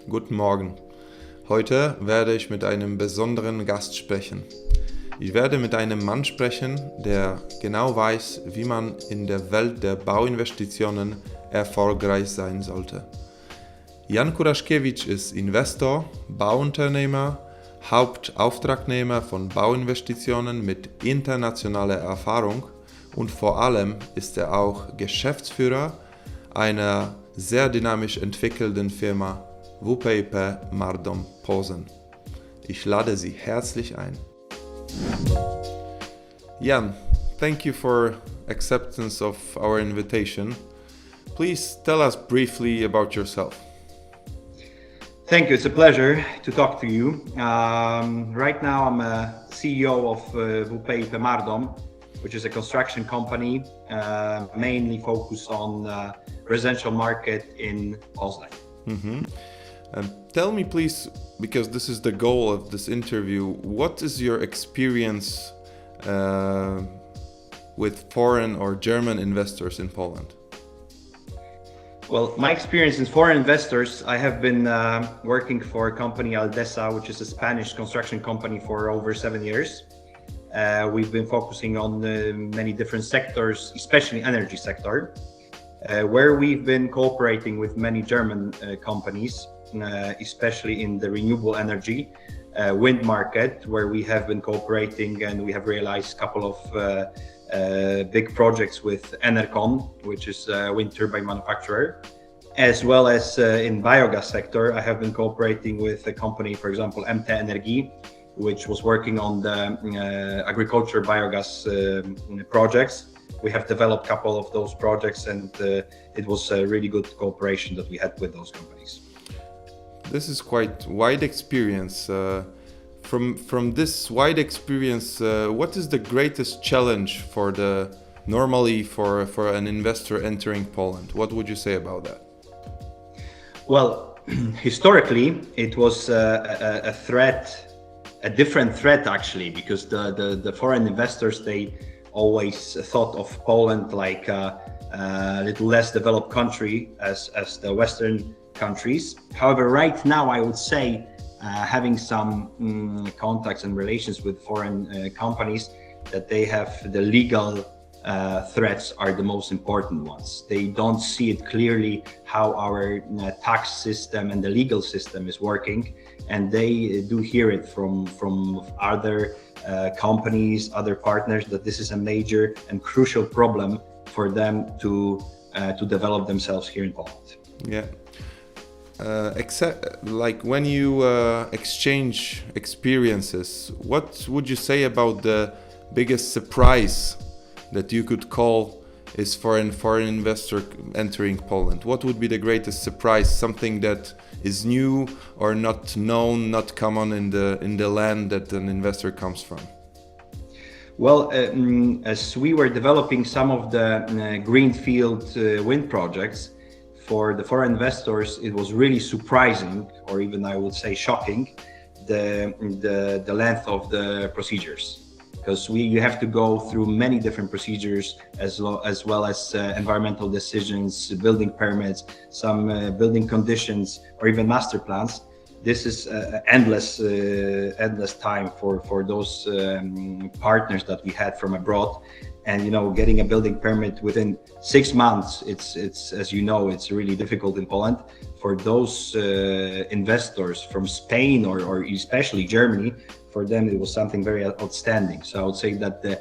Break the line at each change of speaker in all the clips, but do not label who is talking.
Guten Morgen. Heute werde ich mit einem besonderen Gast sprechen. Ich werde mit einem Mann sprechen, der genau weiß, wie man in der Welt der Bauinvestitionen erfolgreich sein sollte. Jan Kuraszkiewicz ist Investor, Bauunternehmer, Hauptauftragnehmer von Bauinvestitionen mit internationaler Erfahrung und vor allem ist er auch Geschäftsführer einer sehr dynamisch entwickelnden Firma W.P.I.P Mardom Posen. Ich lade Sie herzlich ein. Jan, thank you for acceptance of our invitation. Please tell us briefly about yourself.
Thank you. It's a pleasure to talk to you. Right now, I'm a CEO of W.P.I.P Mardom, which is a construction company mainly focused on residential market in Ausland.
Mm-hmm. Tell me, please, because this is the goal of this interview, what is your experience with foreign or German investors in Poland?
Well, my experience in foreign investors, I have been working for a company Aldesa, which is a Spanish construction company, for over 7 years. We've been focusing on many different sectors, especially energy sector, where we've been cooperating with many German companies, especially in the renewable energy wind market, where we have been cooperating and we have realized a couple of big projects with Enercon, which is a wind turbine manufacturer, as well as in biogas sector. I have been cooperating with a company, for example, MT Energie, which was working on the agriculture biogas projects. We have developed a couple of those projects, and it was a really good cooperation that we had with those companies.
This is quite wide experience. From this wide experience, what is the greatest challenge for an investor entering Poland? What would you say about that?
Well, historically, it was a threat, a different threat actually, because the foreign investors, they always thought of Poland like a little less developed country as the Western countries. However, right now, I would say having some contacts and relations with foreign companies, that they have the legal threats are the most important ones. They don't see it clearly how our tax system and the legal system is working, and they do hear it from other companies, other partners, that this is a major and crucial problem for them to develop themselves here in Poland.
Yeah. Except like when you exchange experiences, what would you say about the biggest surprise that you could call is for a foreign investor entering Poland? What would be the greatest surprise? Something that is new or not known, not common in the land that an investor comes from?
Well, as we were developing some of the greenfield wind projects, for the foreign investors, it was really surprising, or even I would say shocking, the length of the procedures, because you have to go through many different procedures, as well as environmental decisions, building permits, some building conditions, or even master plans. This is endless time for those partners that we had from abroad. And getting a building permit within 6 months, it's as you know, it's really difficult in Poland. For those investors from Spain or especially Germany, for them it was something very outstanding. So I would say that the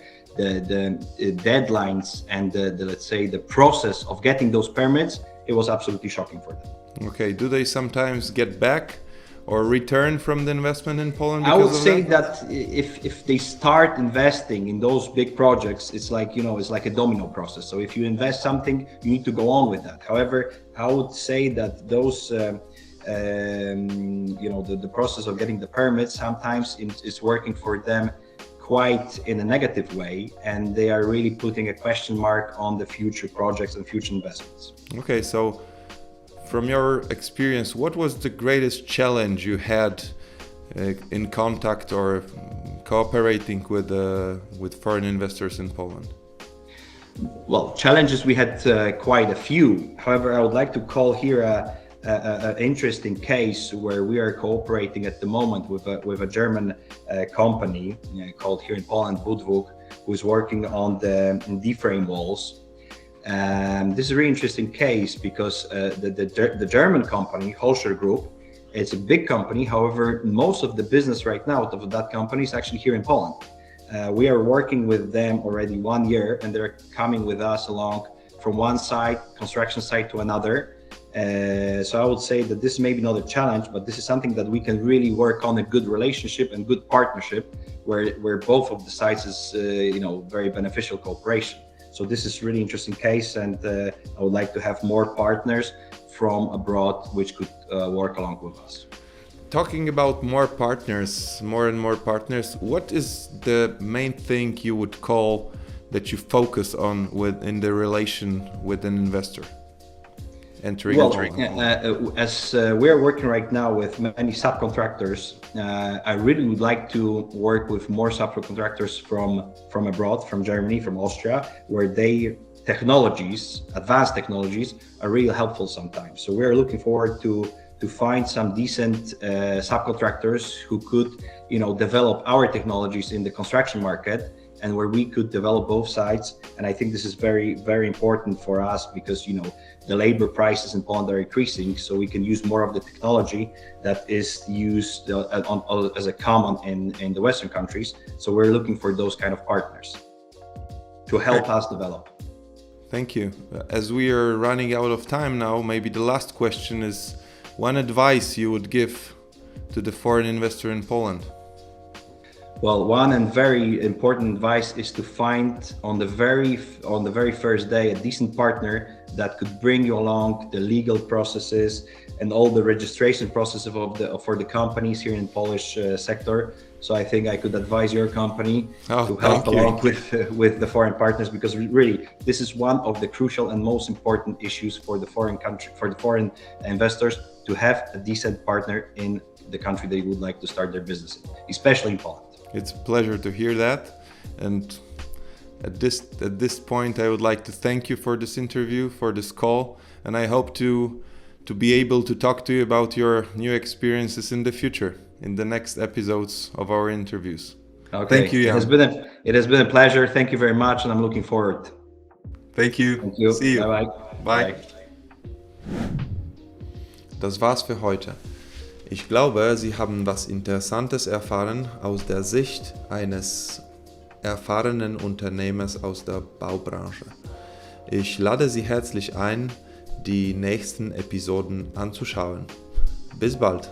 deadlines and let's say the process of getting those permits, it was absolutely shocking for them.
Okay, do they sometimes get back or return from the investment in Poland?
I would say that if they start investing in those big projects, it's like, it's like a domino process. So if you invest something, you need to go on with that. However, I would say that those, the process of getting the permits sometimes is working for them quite in a negative way, and they are really putting a question mark on the future projects and future investments.
Okay, so from your experience, what was the greatest challenge you had in contact or cooperating with foreign investors in Poland?
Well, challenges we had quite a few. However, I would like to call here an interesting case where we are cooperating at the moment with a German company called here in Poland, Budwuk, who's working on the D-frame walls. This is a really interesting case because the German company, Holscher Group, it's a big company. However, most of the business right now of that company is actually here in Poland. We are working with them already 1 year, and they're coming with us along from one site, construction site, to another. So I would say that this may be not a challenge, but this is something that we can really work on, a good relationship and good partnership where both of the sides is very beneficial cooperation. So this is really interesting case, and I would like to have more partners from abroad which could work along with us.
Talking about more and more partners, what is the main thing you would call that you focus on in the relation with an investor?
As we are working right now with many subcontractors, I really would like to work with more subcontractors from abroad, from Germany, from Austria, where advanced technologies are really helpful sometimes. So we are looking forward to find some decent subcontractors who could, develop our technologies in the construction market, and where we could develop both sides. And I think this is very, very important for us because, the labor prices in Poland are increasing, so we can use more of the technology that is used as a common in the Western countries. So we're looking for those kind of partners to help us develop.
Thank you. As we are running out of time now, maybe the last question is one advice you would give to the foreign investor in Poland.
Well, one and very important advice is to find on the very first day a decent partner that could bring you along the legal processes and all the registration processes for the companies here in Polish sector. So I think I could advise your company to help along with the foreign partners, because really this is one of the crucial and most important issues for the foreign investors, to have a decent partner in the country they would like to start their business in, especially in Poland.
It's a pleasure to hear that, and at this point I would like to thank you for this interview, for this call, and I hope to be able to talk to you about your new experiences in the future, in the next episodes of our interviews.
Okay.
Thank you, Jan.
It has been a pleasure. Thank you very much, and I'm looking forward.
Thank you.
Thank you.
See you.
Bye.
Bye. Das war's für heute. Ich glaube, Sie haben was Interessantes erfahren aus der Sicht eines erfahrenen Unternehmers aus der Baubranche. Ich lade Sie herzlich ein, die nächsten Episoden anzuschauen. Bis bald!